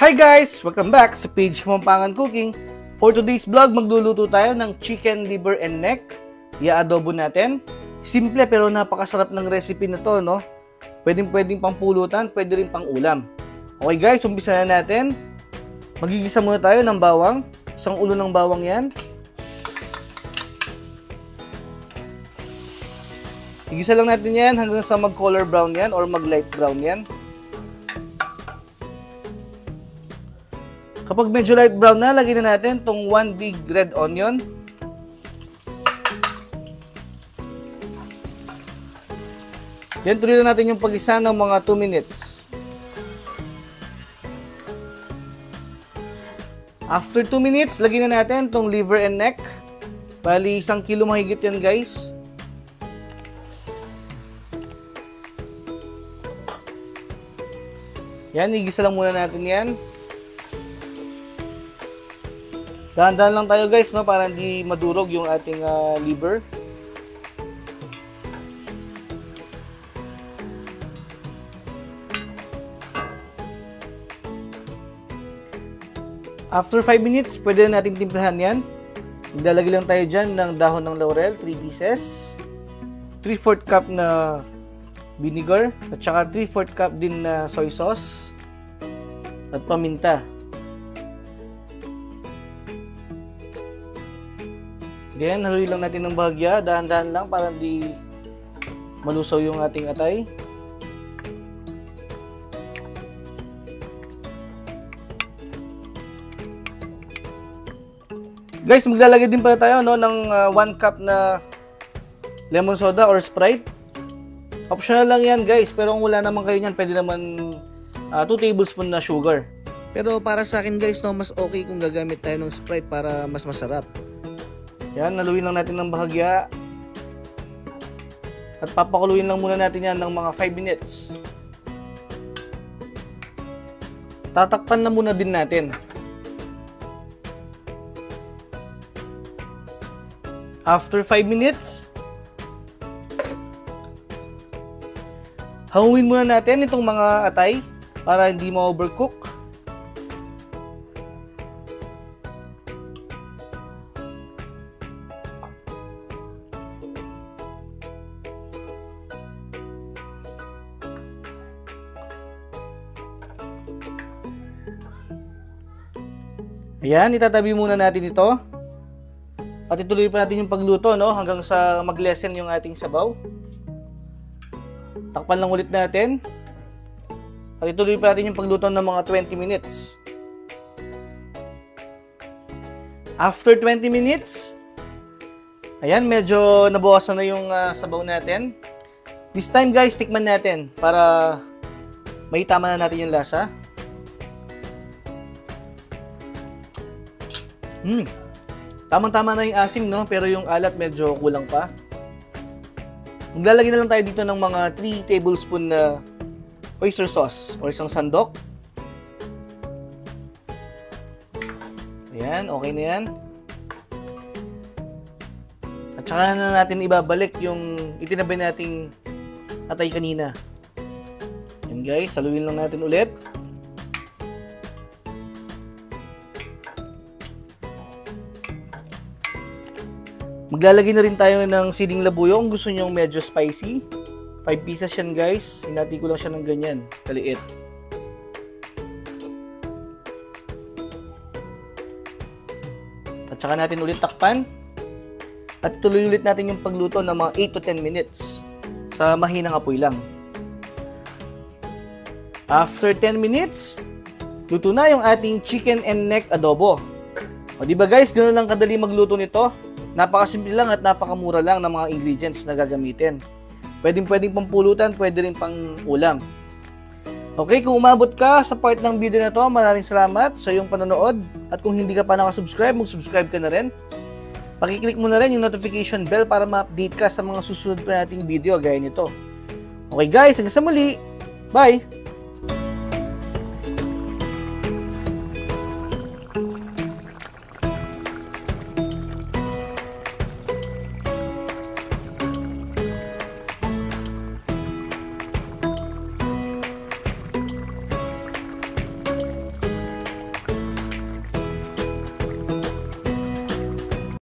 Hi guys! Welcome back sa page Kapampangan Cooking. For today's vlog, magluluto tayo ng chicken liver and neck. I-adobo natin. Simple pero napakasarap ng recipe na to, no? Pwedeng pang pulutan, pwede rin pang ulam. Okay guys, umpisa na natin. Magigisa muna tayo ng bawang. Isang ulo ng bawang yan. Igisa lang natin yan hanggang sa mag-color brown yan or mag-light brown yan. Kapag medyo light brown na, lagyan na natin itong 1 big red onion. Then, tuloy lang natin yung pag-isa ng mga 2 minutes. After 2 minutes, lagyan na natin itong liver and neck. Bali, 1 kilo mahigit yan guys. Yan, igisa lang muna natin yan. Dahan-dahan lang tayo guys, no, para hindi madurog yung ating liver. After 5 minutes, pwede na natin timplahan yan. Maglalagay lang tayo dyan ng dahon ng laurel, 3 pieces. 3/4 cup na vinegar. At saka 3/4 cup din na soy sauce. At paminta. Then, haluin lang natin ng bahagya. Dahan-dahan lang para hindi malusaw yung ating atay. Guys, maglalagay din pala tayo no, ng 1 cup na lemon soda or Sprite. Optional lang yan guys. Pero kung wala naman kayo niyan, pwede naman 2 tablespoon na sugar. Pero para sa akin guys, no, mas okay kung gagamit tayo ng Sprite para mas masarap. Yan, naluin lang natin ng bahagya. At papakuluin lang muna natin yan ng mga 5 minutes. Tatakpan na muna din natin. After 5 minutes, hanguin muna natin itong mga atay para hindi ma-overcook. Ayan, itatabi muna natin ito. At ituloy pa natin yung pagluto, no, hanggang sa mag-lessen yung ating sabaw. Takpan lang ulit natin. At ituloy pa natin yung pagluto ng mga 20 minutes. After 20 minutes, ayan, medyo nabawasan na yung sabaw natin. This time guys, tikman natin para may tama na natin yung lasa. Tamang-tama na yung asim, no? Pero yung alat medyo kulang pa. Maglalagay na lang tayo dito ng mga 3 tablespoon na oyster sauce o isang sandok. Ayan, okay na yan. At saka na natin ibabalik yung itinabi nating atay kanina. Ayan guys, haluin lang natin ulit. Maglalagay na rin tayo ng siling labuyo kung gusto nyo medyo spicy. 5 pieces yan guys. Hinati ko lang siya ng ganyan, kaliit. At saka natin ulit takpan. At tuloy ulit natin yung pagluto ng mga 8 to 10 minutes. Sa mahinang apoy lang. After 10 minutes, luto na yung ating chicken and neck adobo. O diba guys, ganoon lang kadali magluto nito. Napakasimple lang at napakamura lang ng mga ingredients na gagamitin. Pwedeng pang pulutan, pwede rin pang ulam. Okay, kung umabot ka sa part ng video na to, maraming salamat sa iyong panonood. At kung hindi ka pa nakasubscribe, mag-subscribe ka na rin. Pakiclick mo na rin yung notification bell para ma-update ka sa mga susunod pa nating video gaya nito. Okay guys, hanggang sa muli. Bye!